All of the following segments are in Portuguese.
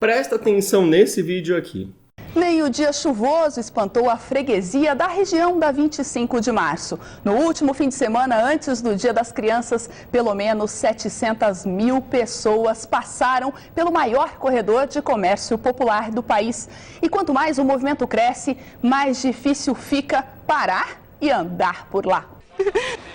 Presta atenção nesse vídeo aqui. Meio-dia chuvoso espantou a freguesia da região da 25 de março. No último fim de semana, antes do Dia das Crianças, pelo menos 700 mil pessoas passaram pelo maior corredor de comércio popular do país. E quanto mais o movimento cresce, mais difícil fica parar e andar por lá.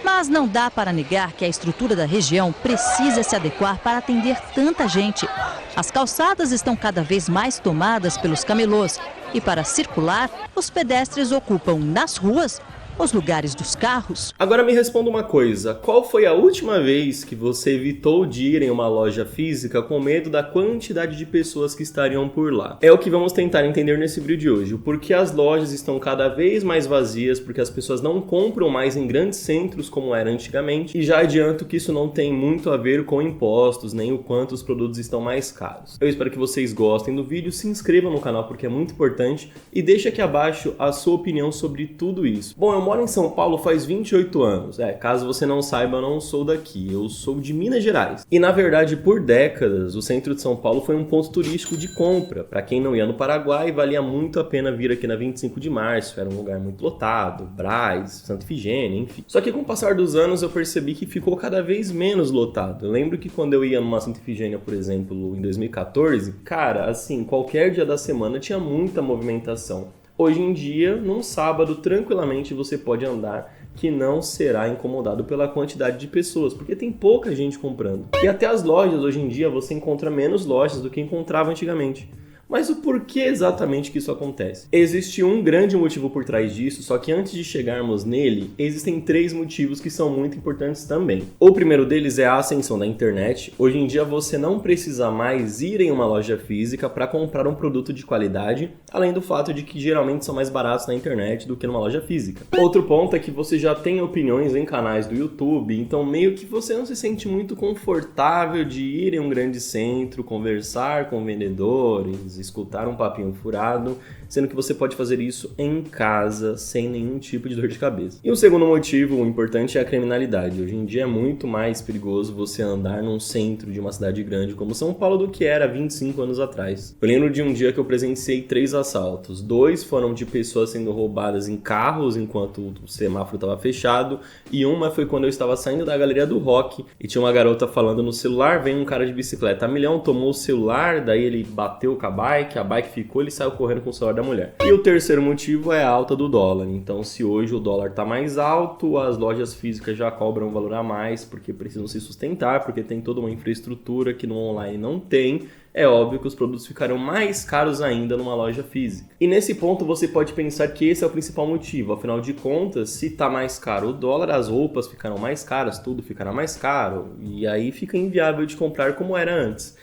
Mas não dá para negar que a estrutura da região precisa se adequar para atender tanta gente. As calçadas estão cada vez mais tomadas pelos camelôs e, para circular, os pedestres ocupam nas ruas os lugares dos carros. Agora me responda uma coisa, qual foi a última vez que você evitou de ir em uma loja física com medo da quantidade de pessoas que estariam por lá? É o que vamos tentar entender nesse vídeo de hoje, o porquê as lojas estão cada vez mais vazias, porque as pessoas não compram mais em grandes centros como era antigamente, e já adianto que isso não tem muito a ver com impostos, nem o quanto os produtos estão mais caros. Eu espero que vocês gostem do vídeo, se inscrevam no canal porque é muito importante, e deixe aqui abaixo a sua opinião sobre tudo isso. Bom, eu moro em São Paulo faz 28 anos. Caso você não saiba, eu não sou daqui. Eu sou de Minas Gerais. E na verdade, por décadas, o centro de São Paulo foi um ponto turístico de compra. Para quem não ia no Paraguai, valia muito a pena vir aqui na 25 de março. Era um lugar muito lotado, Brás, Santa Efigênia, enfim. Só que com o passar dos anos, eu percebi que ficou cada vez menos lotado. Eu lembro que quando eu ia numa Santa Efigênia, por exemplo, em 2014, cara, assim, qualquer dia da semana tinha muita movimentação. Hoje em dia, num sábado, tranquilamente você pode andar que não será incomodado pela quantidade de pessoas, porque tem pouca gente comprando. E até as lojas, hoje em dia, você encontra menos lojas do que encontrava antigamente. Mas o porquê exatamente que isso acontece? Existe um grande motivo por trás disso, só que antes de chegarmos nele, existem 3 motivos que são muito importantes também. O primeiro deles é a ascensão da internet. Hoje em dia você não precisa mais ir em uma loja física para comprar um produto de qualidade, além do fato de que geralmente são mais baratos na internet do que numa loja física. Outro ponto é que você já tem opiniões em canais do YouTube, então meio que você não se sente muito confortável de ir em um grande centro, conversar com vendedores, escutar um papinho furado, sendo que você pode fazer isso em casa, sem nenhum tipo de dor de cabeça. E o segundo motivo importante é a criminalidade. Hoje em dia é muito mais perigoso você andar num centro de uma cidade grande como São Paulo do que era 25 anos atrás. Eu lembro de um dia que eu presenciei 3 assaltos. 2 foram de pessoas sendo roubadas em carros enquanto o semáforo estava fechado, e uma foi quando eu estava saindo da galeria do rock e tinha uma garota falando no celular, vem um cara de bicicleta a milhão, tomou o celular, daí ele bateu com a bike ficou, ele saiu correndo com o celular da mulher. E o terceiro motivo é a alta do dólar. Então, se hoje o dólar está mais alto, as lojas físicas já cobram um valor a mais, porque precisam se sustentar, porque tem toda uma infraestrutura que no online não tem. É óbvio que os produtos ficarão mais caros ainda numa loja física. E nesse ponto você pode pensar que esse é o principal motivo. Afinal de contas, se está mais caro o dólar, as roupas ficarão mais caras, tudo ficará mais caro. E aí fica inviável de comprar como era antes.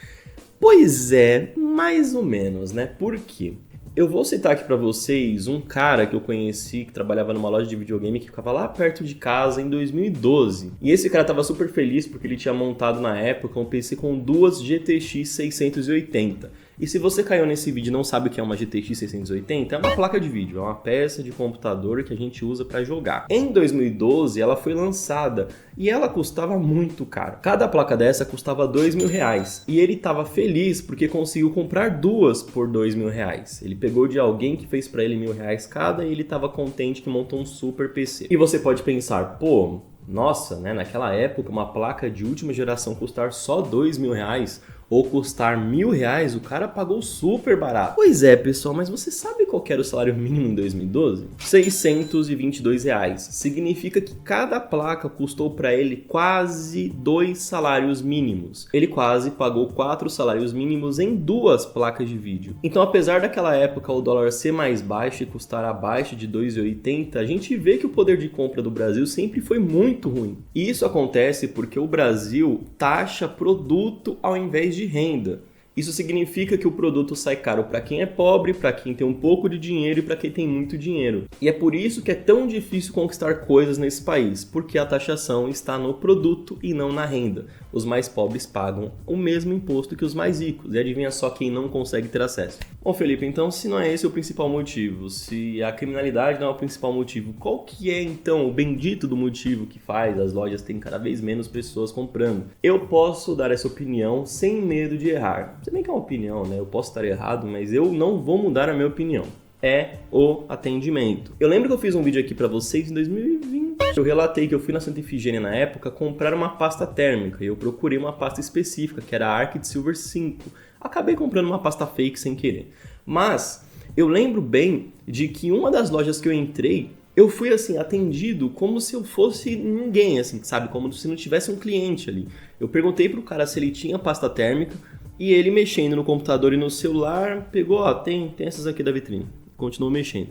Pois é, mais ou menos, né? Por quê? Eu vou citar aqui pra vocês um cara que eu conheci que trabalhava numa loja de videogame que ficava lá perto de casa em 2012. E esse cara tava super feliz porque ele tinha montado na época um PC com 2 GTX 680. E se você caiu nesse vídeo e não sabe o que é uma GTX 680, é uma placa de vídeo, é uma peça de computador que a gente usa para jogar. Em 2012 ela foi lançada e ela custava muito caro. Cada placa dessa custava R$2.000 e ele estava feliz porque conseguiu comprar 2 por R$2.000. Ele pegou de alguém que fez para ele R$1.000 cada e ele estava contente que montou um super PC. E você pode pensar, pô, nossa, né, naquela época uma placa de última geração custar só R$2.000 ou custar R$1.000, o cara pagou super barato. Pois é, pessoal, mas você sabe qual era o salário mínimo em 2012? R$622. Significa que cada placa custou para ele quase 2 salários mínimos. Ele quase pagou 4 salários mínimos em 2 placas de vídeo. Então, apesar daquela época o dólar ser mais baixo e custar abaixo de R$2,80, a gente vê que o poder de compra do Brasil sempre foi muito ruim. E isso acontece porque o Brasil taxa produto ao invés de renda. Isso significa que o produto sai caro para quem é pobre, para quem tem um pouco de dinheiro e para quem tem muito dinheiro. E é por isso que é tão difícil conquistar coisas nesse país, porque a taxação está no produto e não na renda. Os mais pobres pagam o mesmo imposto que os mais ricos, e adivinha só quem não consegue ter acesso. Bom, Felipe, então se não é esse o principal motivo, se a criminalidade não é o principal motivo, qual que é então o bendito do motivo que faz as lojas terem cada vez menos pessoas comprando? Eu posso dar essa opinião sem medo de errar. Se bem que é uma opinião, né? Eu posso estar errado, mas eu não vou mudar a minha opinião. É o atendimento. Eu lembro que eu fiz um vídeo aqui pra vocês em 2020. Eu relatei que eu fui na Santa Efigênia na época comprar uma pasta térmica e eu procurei uma pasta específica, que era a Arc de Silver 5. Acabei comprando uma pasta fake sem querer. Mas eu lembro bem de que uma das lojas que eu entrei, eu fui assim atendido como se eu fosse ninguém, assim, sabe? Como se não tivesse um cliente ali. Eu perguntei pro cara se ele tinha pasta térmica e ele mexendo no computador e no celular, pegou, ó, tem essas aqui da vitrine. Continuou mexendo.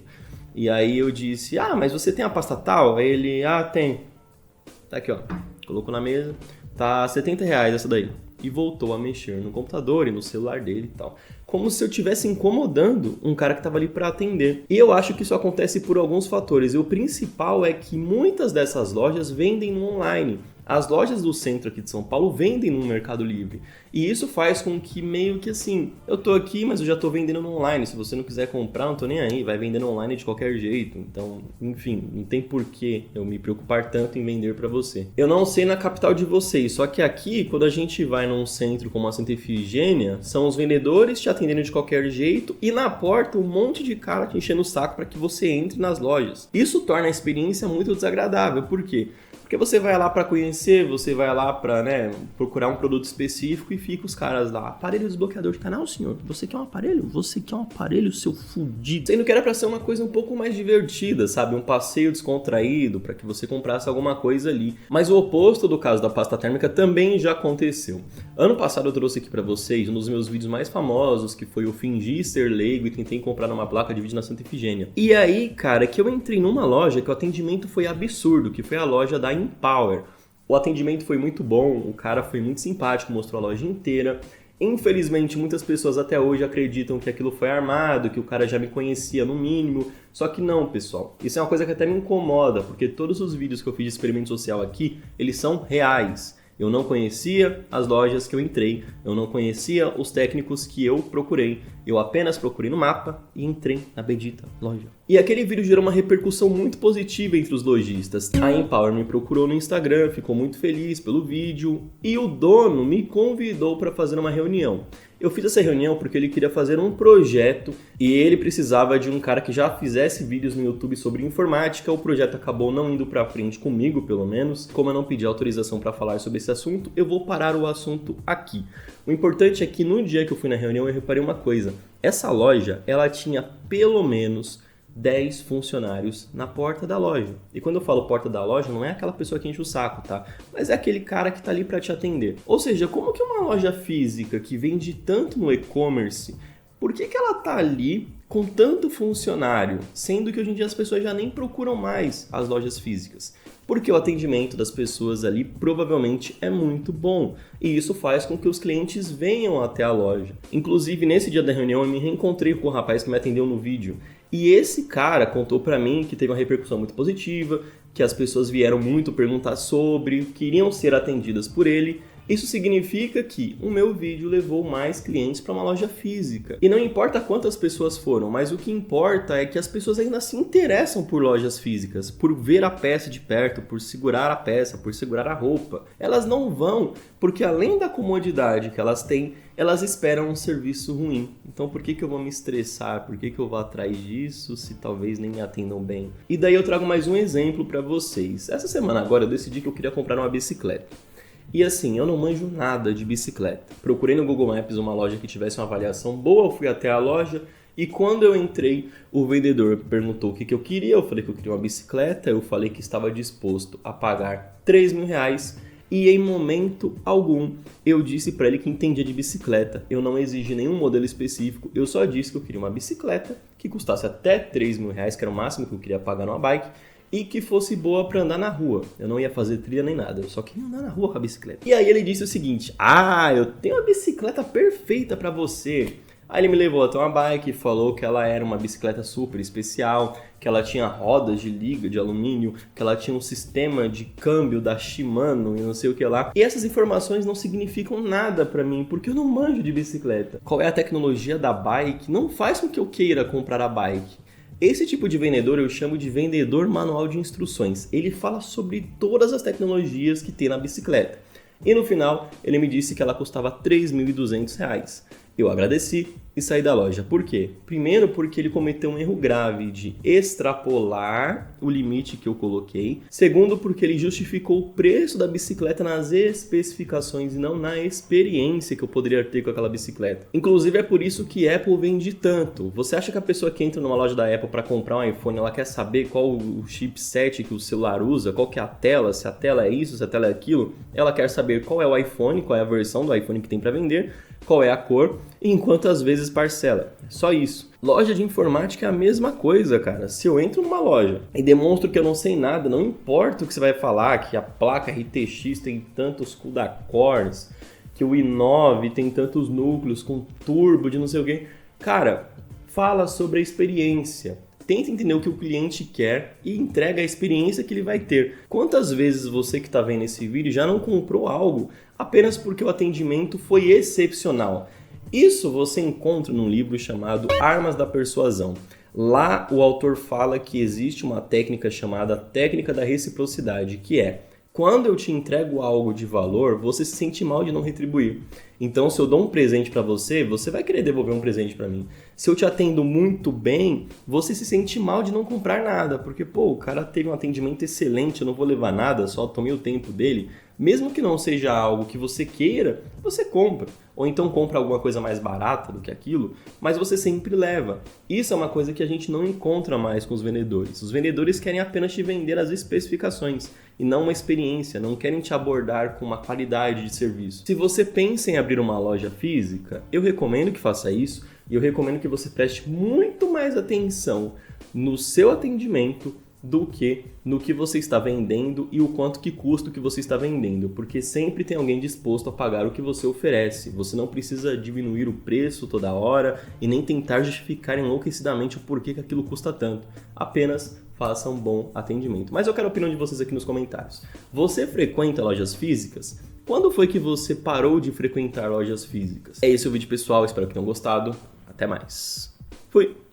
E aí eu disse, mas você tem a pasta tal? Aí ele, tem. Tá aqui, ó. Colocou na mesa. Tá R$70 essa daí. E voltou a mexer no computador e no celular dele e tal. Como se eu estivesse incomodando um cara que estava ali para atender. E eu acho que isso acontece por alguns fatores. E o principal é que muitas dessas lojas vendem no online. As lojas do centro aqui de São Paulo vendem no Mercado Livre. E isso faz com que meio que assim, eu tô aqui, mas eu já tô vendendo no online. Se você não quiser comprar, não tô nem aí. Vai vendendo online de qualquer jeito. Então, enfim, não tem porquê eu me preocupar tanto em vender para você. Eu não sei na capital de vocês, só que aqui, quando a gente vai num centro como a Santa Efigênia, são os vendedores te atendendo de qualquer jeito e na porta um monte de cara te enchendo o saco para que você entre nas lojas. Isso torna a experiência muito desagradável. Por quê? Porque você vai lá para conhecer, você vai lá para, procurar um produto específico e fica os caras lá. Aparelho desbloqueador de canal, senhor? Você quer um aparelho? Você quer um aparelho, seu fudido? Sendo que era para ser uma coisa um pouco mais divertida, sabe? Um passeio descontraído para que você comprasse alguma coisa ali. Mas o oposto do caso da pasta térmica também já aconteceu. Ano passado eu trouxe aqui para vocês um dos meus vídeos mais famosos, que foi o Fingi Ser Leigo e tentei comprar numa placa de vídeo na Santa Efigênia. E aí, cara, que eu entrei numa loja que o atendimento foi absurdo, que foi a loja da Empower. O atendimento foi muito bom, o cara foi muito simpático, mostrou a loja inteira. Infelizmente, muitas pessoas até hoje acreditam que aquilo foi armado, que o cara já me conhecia no mínimo. Só que não, pessoal. Isso é uma coisa que até me incomoda, porque todos os vídeos que eu fiz de experimento social aqui, eles são reais. Eu não conhecia as lojas que eu entrei, eu não conhecia os técnicos que eu procurei. Eu apenas procurei no mapa e entrei na bendita loja. E aquele vídeo gerou uma repercussão muito positiva entre os lojistas. A Empower me procurou no Instagram, ficou muito feliz pelo vídeo e o dono me convidou para fazer uma reunião. Eu fiz essa reunião porque ele queria fazer um projeto e ele precisava de um cara que já fizesse vídeos no YouTube sobre informática. O projeto acabou não indo para frente comigo, pelo menos. Como eu não pedi autorização para falar sobre esse assunto, eu vou parar o assunto aqui. O importante é que no dia que eu fui na reunião eu reparei uma coisa. Essa loja, ela tinha pelo menos 10 funcionários na porta da loja. E quando eu falo porta da loja, não é aquela pessoa que enche o saco, tá? Mas é aquele cara que tá ali para te atender. Ou seja, como que uma loja física que vende tanto no e-commerce, por que ela tá ali com tanto funcionário, sendo que hoje em dia as pessoas já nem procuram mais as lojas físicas? Porque o atendimento das pessoas ali provavelmente é muito bom e isso faz com que os clientes venham até a loja. Inclusive, nesse dia da reunião, eu me reencontrei com o rapaz que me atendeu no vídeo e esse cara contou pra mim que teve uma repercussão muito positiva, que as pessoas vieram muito perguntar sobre, queriam ser atendidas por ele. Isso significa que o meu vídeo levou mais clientes para uma loja física. E não importa quantas pessoas foram, mas o que importa é que as pessoas ainda se interessam por lojas físicas, por ver a peça de perto, por segurar a peça, por segurar a roupa. Elas não vão porque além da comodidade que elas têm, elas esperam um serviço ruim. Então por que eu vou me estressar? Por que eu vou atrás disso se talvez nem me atendam bem? E daí eu trago mais um exemplo para vocês. Essa semana agora eu decidi que eu queria comprar uma bicicleta. E assim, eu não manjo nada de bicicleta. Procurei no Google Maps uma loja que tivesse uma avaliação boa, eu fui até a loja e quando eu entrei, o vendedor perguntou o que eu queria, eu falei que eu queria uma bicicleta, eu falei que estava disposto a pagar R$3.000 e em momento algum eu disse para ele que entendia de bicicleta. Eu não exigi nenhum modelo específico, eu só disse que eu queria uma bicicleta que custasse até R$3.000, que era o máximo que eu queria pagar numa bike, e que fosse boa para andar na rua. Eu não ia fazer trilha nem nada, eu só queria andar na rua com a bicicleta. E aí ele disse o seguinte: eu tenho uma bicicleta perfeita para você. Aí ele me levou até uma bike e falou que ela era uma bicicleta super especial, que ela tinha rodas de liga de alumínio, que ela tinha um sistema de câmbio da Shimano e não sei o que lá. E essas informações não significam nada para mim, porque eu não manjo de bicicleta. Qual é a tecnologia da bike? Não faz com que eu queira comprar a bike. Esse tipo de vendedor eu chamo de vendedor manual de instruções. Ele fala sobre todas as tecnologias que tem na bicicleta. E no final, ele me disse que ela custava R$3.200. Eu agradeci e saí da loja. Por quê? Primeiro, porque ele cometeu um erro grave de extrapolar o limite que eu coloquei. Segundo, porque ele justificou o preço da bicicleta nas especificações e não na experiência que eu poderia ter com aquela bicicleta. Inclusive, é por isso que Apple vende tanto. Você acha que a pessoa que entra numa loja da Apple para comprar um iPhone, ela quer saber qual o chipset que o celular usa, qual que é a tela, se a tela é isso, se a tela é aquilo? Ela quer saber qual é o iPhone, qual é a versão do iPhone que tem para vender, qual é a cor e em quantas vezes parcela. Só isso. Loja de informática é a mesma coisa, cara. Se eu entro numa loja e demonstro que eu não sei nada, não importa o que você vai falar, que a placa RTX tem tantos CUDA-cores, que o i9 tem tantos núcleos com turbo de não sei o quê. Cara, fala sobre a experiência. Tenta entender o que o cliente quer e entrega a experiência que ele vai ter. Quantas vezes você que está vendo esse vídeo já não comprou algo apenas porque o atendimento foi excepcional? Isso você encontra num livro chamado Armas da Persuasão. Lá o autor fala que existe uma técnica chamada técnica da reciprocidade, que é: quando eu te entrego algo de valor, você se sente mal de não retribuir. Então, se eu dou um presente para você, você vai querer devolver um presente para mim. Se eu te atendo muito bem, você se sente mal de não comprar nada, porque, o cara teve um atendimento excelente, eu não vou levar nada, só tomei o tempo dele. Mesmo que não seja algo que você queira, você compra. Ou então compra alguma coisa mais barata do que aquilo, mas você sempre leva. Isso é uma coisa que a gente não encontra mais com os vendedores. Os vendedores querem apenas te vender as especificações e não uma experiência, não querem te abordar com uma qualidade de serviço. Se você pensa em abrir uma loja física, eu recomendo que faça isso e eu recomendo que você preste muito mais atenção no seu atendimento do que no que você está vendendo e o quanto que custa o que você está vendendo, porque sempre tem alguém disposto a pagar o que você oferece. Você não precisa diminuir o preço toda hora e nem tentar justificar enlouquecidamente o porquê que aquilo custa tanto. Apenas faça um bom atendimento. Mas eu quero a opinião de vocês aqui nos comentários. Você frequenta lojas físicas? Quando foi que você parou de frequentar lojas físicas? É esse o vídeo, pessoal. Espero que tenham gostado. Até mais. Fui!